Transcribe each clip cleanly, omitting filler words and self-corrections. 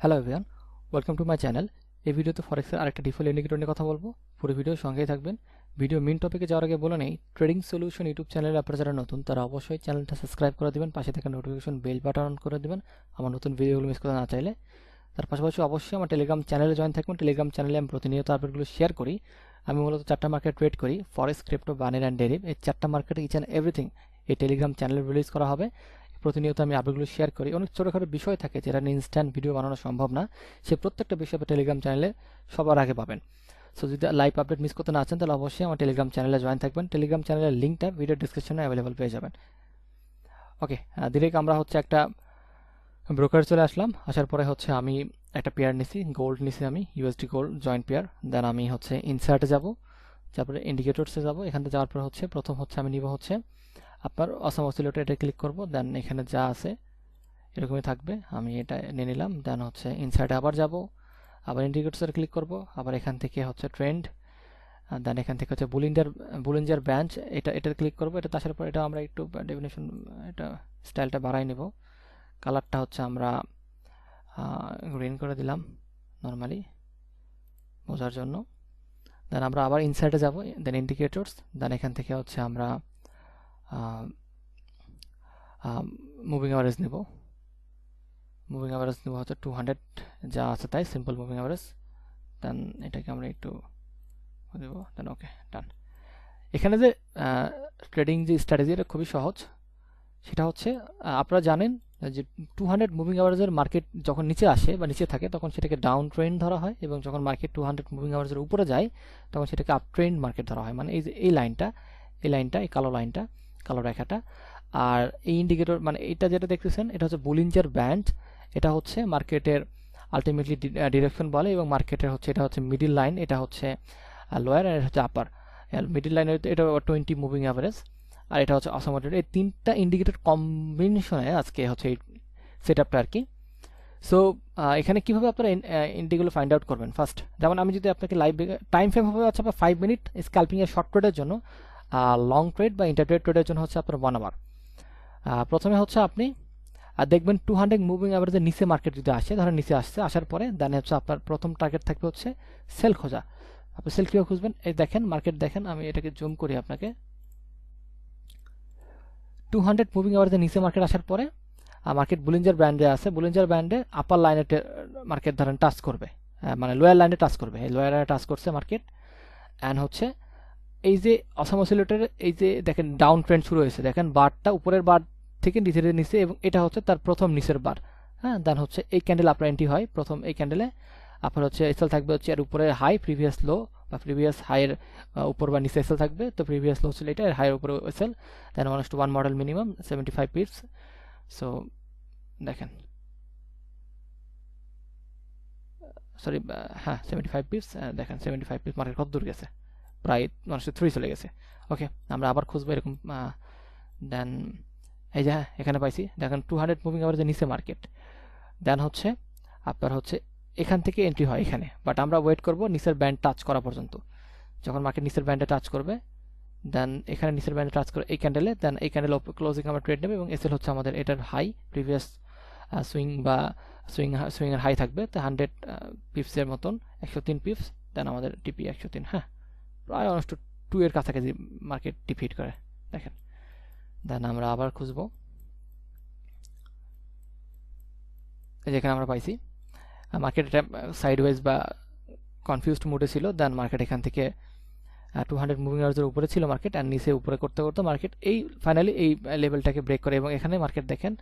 Hello everyone, welcome to my channel. এই ভিডিওতে ফরেক্সের আরেকটা ডিফল্ট ইন্ডিকেটর নিয়ে কথা বলবো। পুরো ভিডিওর সঙ্গেই থাকবেন। ভিডিও মেইন টপিকে যাওয়ার আগে বলে নেই, ট্রেডিং সলিউশন ইউটিউব চ্যানেলে আপনারা যারা নতুন তারা অবশ্যই চ্যানেলটা সাবস্ক্রাইব করে দিবেন, পাশে থাকা নোটিফিকেশন বেল বাটন অন করে দিবেন আমার নতুন ভিডিওগুলো মিস করতে না চাইলে। তার পাশাপাশি অবশ্যই আমার টেলিগ্রাম চ্যানেলে জয়েন থাকবেন। টেলিগ্রাম চ্যানেলে আমি প্রতিনিয়ত আপডেটগুলো শেয়ার করি। আমি মূলত চারটা মার্কেট ট্রেড করি: ফরেক্স, ক্রিপ্টো, বাইনারি অ্যান্ড ডেরিভ। এই চারটা মার্কেটে ইচ অ্যান্ড এভরিথিং এই টেলিগ্রাম চ্যানেলে রিলিজ করা হবে। প্রতিনিয়ত আমি আপডেটগুলো শেয়ার করি। অনেক ছোটোখাটো বিষয় থাকে যেটা ইনস্ট্যান্ট ভিডিও বানানো সম্ভব না, সে প্রত্যেকটা বিষয় টেলিগ্রাম চ্যানেলে সবার আগে পাবেন। সো যদি লাইভ আপডেট মিস করতে না চান তাহলে অবশ্যই আমার টেলিগ্রাম চ্যানেলে জয়েন থাকবেন। টেলিগ্রাম চ্যানেলের লিঙ্কটা ভিডিও ডিসক্রিপশনে অ্যাভেলেবল পেয়ে যাবেন। ওকে, ডিরেক্ট আমরা একটা ব্রোকার চলে আসলাম। আসার পরে আমি একটা পেয়ার নিছি, গোল্ড নিছি, আমি ইউএসডি গোল্ড জয়েন্ট পেয়ার। দেন আমি ইনসার্টে যাব, তারপরে ইন্ডিকেটরসে যাব। এখান থেকে যাওয়ার পর প্রথম আমি নিব আপনার অসাম অসিলেটর, এটা ক্লিক করব। দেন এখানে যা আছে এরকমই থাকবে, আমি এটা নিয়ে নিলাম। দেন ইনসার্টে আবার যাব, আবার ইন্ডিকেটরসে ক্লিক করব। আবার এখান থেকে ট্রেন্ড, দেন এখান থেকে বুলিঞ্জার ব্যাঞ্চ, এটা ক্লিক করব। এটা আসার পর এটা আমরা একটু ডেফিনেশন, এটা স্টাইলটা বাড়াই নেব। কালারটা আমরা গ্রিন করে দিলাম নর্মালি বোঝার জন্য। দেন আমরা আবার ইনসার্টে যাব, দেন ইন্ডিকেটরস। দেন এখান থেকে আমরা মুভিং অ্যাভারেজ নেব। মুভিং অ্যাভারেজ নেব 200, যা আছে তাই, সিম্পল মুভিং অ্যাভারেজ। দেন এটাকে আমরা একটু দেব। দেন ওকে, ডান। এখানে যে ট্রেডিং যে স্ট্র্যাটেজি, এটা খুবই সহজ। সেটা আপনারা জানেন যে 200 মুভিং অ্যাভারেজের মার্কেট যখন নিচে আসে বা নিচে থাকে তখন সেটাকে ডাউন ট্রেন্ড ধরা হয়, এবং যখন মার্কেট 200 মুভিং অ্যাভারেজের উপরে যায় তখন সেটাকে আপ ট্রেন্ড মার্কেট ধরা হয়। মানে এই যে এই লাইনটা, এই কালো লাইনটা, কালো রেখাটা। আর এই ইন্ডিকেটর, মানে এটা যেটা দেখতেছেন, এটা বুলিঞ্জার ব্যান্ড। এটা মার্কেটের আলটিমেটলি ডিরেকশন বলে, এবং মার্কেটের এটা মিডিল লাইন, এটা লোয়ার, আর এটা আপার। মিডিল লাইনের এটা 20 মুভিং অ্যাভারেজ, আর এটা অসমেটেড। এই তিনটা ইন্ডিকেটর কম্বিনেশনে আজকে এই সেটআপটা আর কি। সো এখানে কিভাবে আপনারা ইন্ডিগুলো ফাইন্ড আউট করবেন? ফার্স্ট, যেমন আমি যদি আপনাকে লাইভ টাইম ফ্রেম হবে আপনার 5 মিনিট স্ক্যাল্পিং এর শর্ট ট্রেডের জন্য, লং ট্রেড বা ইন্টারট্রেড ট্রেডের জন্য আপনার 1 আওয়ার। প্রথমে আপনি দেখবেন 200 মুভিং অ্যাভারেজের নিচে মার্কেট যদি আসে, ধরেন নিচে আসছে, আসার পরে দেন আপনার প্রথম টার্গেট থাকবে সেল খোঁজা। আপনি সেল কীভাবে খুঁজবেন? এই দেখেন, মার্কেট দেখেন, আমি এটাকে জুম করি আপনাকে। 200 মুভিং অ্যাভারেজের নিচে মার্কেট আসার পরে মার্কেট বুলিঞ্জার ব্যান্ডে আছে, বুলিঞ্জার ব্যান্ডে আপার লাইনে মার্কেট ধরেন টাচ করবে, মানে লোয়ার লাইনে টাচ করবে। এই লোয়ার লাইনে টাচ করছে মার্কেট, অ্যান্ড এই যে অসাম অসিলেটরের এই যে দেখেন ডাউন ট্রেন্ড শুরু হয়েছে, দেখেন বারটা উপরের বার থেকে নিচের নিচে, এবং এটা তার প্রথম নিচের বার। হ্যাঁ, দেন এই ক্যান্ডেল আপনার এন্ট্রি হয়। প্রথম এই ক্যান্ডেলে আপনার এসএল থাকবে এর উপরে হাই, প্রিভিয়াস লো বা প্রিভিয়াস হাইয়ের উপর বা নিচে এসএল থাকবে। তো প্রিভিয়াস লো ছিল এটা, এর হাইয়ের উপরে এসএল। দেন 1:1 মডেল মিনিমাম 75 পিপস। সো দেখেন, সরি, হ্যাঁ 75 পিপস। দেখেন 75 পিপস মার্কেট কত দূর গেছে, প্রায় 1:3 চলে গেছে। ওকে, আমরা আবার খুঁজবো এরকম। দেন এই যে এখানে পাইছি, দেখেন 200 মুভিং অ্যাভারেজের নিচে মার্কেট। দেন আপনার এখান থেকে এন্ট্রি হয় এখানে, বাট আমরা ওয়েট করব নিচের ব্যান্ড টাচ করা পর্যন্ত। যখন মার্কেট নিচের ব্যান্ডে টাচ করবে, দেন এখানে নিচের ব্যান্ডে টাচ করে এই ক্যান্ডেলে, দেন এই ক্যান্ডেল ক্লোজিং আমরা ট্রেড নেবে, এবং এসএল আমাদের এটার হাই, প্রিভিয়াস সুইং বা সুইং এর হাই থাকবে। তো 100 পিপসের মতন, 103 পিপস। দেন আমাদের টিপি 103, হ্যাঁ প্রায় অলমোস্ট 2 এর কাছাকাছি মার্কেট টিপ করে দেখেন। দেন আমরা আবার খুঁজবো, যেখানে আমরা পাইছি মার্কেট এটা সাইডওয়েজ বা কনফিউজড মোডে ছিল। দেন মার্কেট এখান থেকে 200 মুভিং অ্যাভারেজের উপরে ছিল মার্কেট, আর নিচে উপরে করতে করতে মার্কেট এই ফাইনালি এই লেভেলটাকে ব্রেক করে, এবং এখানে মার্কেট দেখেন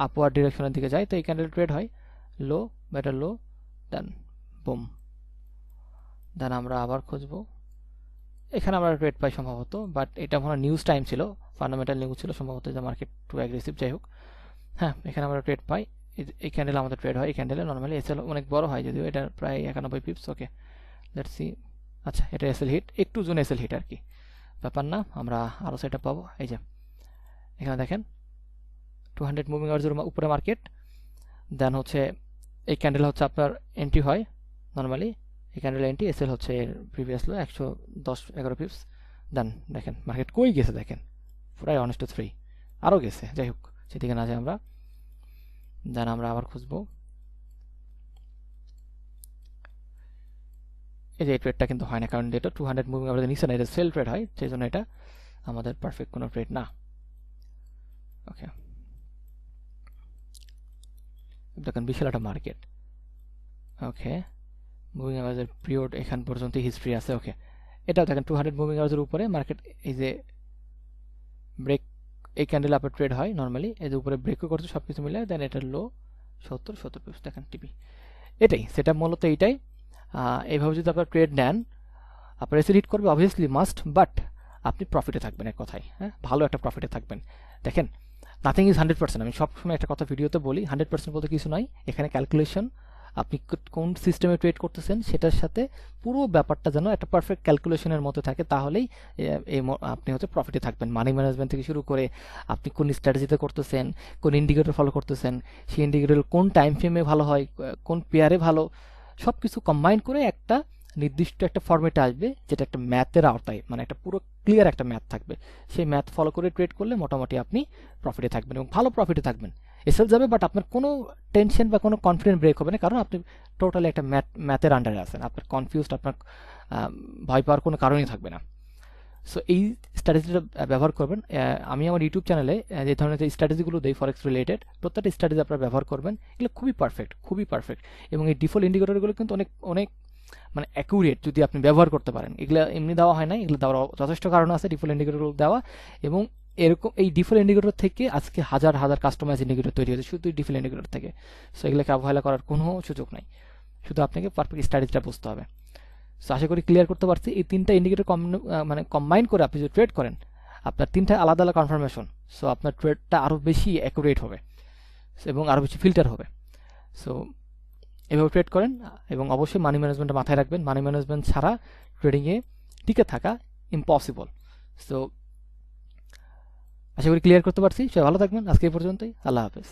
আপওয়ার্ড ডিরেকশনের দিকে যায়। তো এই ক্যান্ডেল ট্রেড হয় লো, বেটার লো, দেন বুম। দেন আমরা আবার খুঁজবো, এখানে আমরা ট্রেড পাই সম্ভবত, বাট এটা মনে হয় নিউজ টাইম ছিল, ফান্ডামেন্টাল নিউজ ছিল সম্ভবত, যে মার্কেট টু অ্যাগ্রেসিভ। যাই হোক, হ্যাঁ এখানে আমরা ট্রেড পাই। এই ক্যান্ডেল আমাদের ট্রেড হয়। এই ক্যান্ডেলে নর্মালি এসএল অনেক বড় হয়, যদিও এটা প্রায় 91 পিপস। Okay, let's see. আচ্ছা, এটা এসএল হিট, একটু জোন এসএল হিট আর কি, ব্যাপার না। আমরা আরও সেটআপ পাবো। এই যে এখানে দেখেন 200 মুভিং অ্যাভারেজের উপরে মার্কেট। দেন এই ক্যান্ডেল আপনার এন্ট্রি হয় নর্মালি, এই ক্যান্ডেল এন্ট্রি, এসএল এর প্রিভিয়াস লো 110-11 পিপস। দেন দেখেন মার্কেট কই গেছে, দেখেন প্রায় 1:3 আরও গেছে। যাই হোক, সেদিকে না যাই আমরা। দেন আমরা আবার খুঁজবো, এই যে এই ট্রেডটা কিন্তু হয় না, কারণ এটা 200 মুভিং অ্যাভারেজের নিচে না, এটা সেল ট্রেড হয়, সেই জন্য এটা আমাদের পারফেক্ট কোনো ট্রেড না। ওকে, দেখেন বিশাল একটা মার্কেট। ওকে, মুভিং অ্যাভারেজের পিরিয়ড এখান পর্যন্ত হিস্ট্রি আছে। ওকে, এটাও দেখেন 200 মুভিং অ্যাভারেজের উপরে মার্কেট, এই যে ব্রেক, এই ক্যান্ডেল আপনার ট্রেড হয় নর্মালি, এই যে উপরে ব্রেকও করছে সব কিছু মিলে, দেন এটার লো 70 পিপস দেখেন টিপি। এটাই সেটা মূলত এইটাই। এইভাবে যদি আপনার ট্রেড নেন, আপনার এসে হিট করবে অবভিয়াসলি মাস্ট, বাট আপনি প্রফিটে থাকবেন এক কথায়। হ্যাঁ, ভালো একটা প্রফিটে থাকবেন। দেখেন, নাথিং ইজ 100%। আমি সবসময় একটা কথা ভিডিওতে বলি, 100% বলতে কিছু নয়, এখানে ক্যালকুলেশন, আপনি কোন সিস্টেমে ট্রেড করতেছেন সেটার সাথে পুরো ব্যাপারটা যেন একটা পারফেক্ট ক্যালকুলেশনের মতো থাকে, তাহলেই আপনি হচ্ছে প্রফিটে থাকবেন। মানি ম্যানেজমেন্ট থেকে শুরু করে আপনি কোন স্ট্র্যাটেজিতে করতেছেন, কোন ইন্ডিকেটর ফলো করতেছেন, সেই ইন্ডিকেটর কোন টাইম ফ্রেমে ভালো হয়, কোন পেয়ারে ভালো, সব কিছু কম্বাইন করে একটা নির্দিষ্ট একটা ফর্মেটে আসবে, যেটা একটা ম্যাথের আওতায়, মানে একটা পুরো ক্লিয়ার একটা ম্যাথ থাকবে। সেই ম্যাথ ফলো করে ট্রেড করলে মোটামুটি আপনি প্রফিটে থাকবেন এবং ভালো প্রফিটে থাকবেন। এসএল যাবে, বাট আপনার কোনো টেনশন বা কোনো কনফিডেন্স ব্রেক হবে না, কারণ আপনি টোটালি একটা ম্যাথের আন্ডারে আছেন। আপনার কনফিউজড, আপনার ভয় পাওয়ার কোনো কারণই থাকবে না। সো এই স্ট্র্যাটেজিটা ব্যবহার করবেন। আমি আমার ইউটিউব চ্যানেলে যে ধরনের যে স্ট্র্যাটেজিগুলো দেই ফরেক্স রিলেটেড, প্রত্যেকটা স্ট্র্যাটেজি আপনারা ব্যবহার করবেন, এগুলো খুবই পারফেক্ট, খুবই পারফেক্ট। এবং এই ডিফল্ট ইন্ডিকেটরগুলো কিন্তু অনেক অনেক মানে অ্যাকুরেট যদি আপনি ব্যবহার করতে পারেন। এগুলো এমনি দেওয়া হয় না, এগুলো দেওয়ার যথেষ্ট কারণ আছে ডিফল্ট ইন্ডিকেটরগুলো দেওয়া। এবং এরকম এই ডিফল্ট ইন্ডিকেটর থেকে আজকে হাজার হাজার কাস্টমাইজ ইন্ডিকেটর তৈরি হয়েছে শুধু ডিফল্ট ইন্ডিকেটর থেকে। সো এগুলোকে অবহেলা করার কোনো সুযোগ নাই, শুধু আপনাকে পারফেক্ট স্ট্র্যাটেজিটা বুঝতে হবে। সো আশা করি ক্লিয়ার করতে পারছি। এই তিনটা ইন্ডিকেটর মানে কম্বাইন করে আপনি যদি ট্রেড করেন, আপনার তিনটা আলাদা আলাদা কনফার্মেশন, সো আপনার ট্রেডটা আরও বেশি অ্যাকুরেট হবে এবং আরও বেশি ফিল্টার হবে। সো এভাবে ট্রেড করেন এবং অবশ্যই মানি ম্যানেজমেন্টটা মাথায় রাখবেন। মানি ম্যানেজমেন্ট ছাড়া ট্রেডিংয়ে টিকে থাকা ইম্পসিবল। সো আশা করি ক্লিয়ার করতে পারছি। সবাই ভালো থাকবেন। আজকে এই পর্যন্তই। আল্লাহ হাফেজ।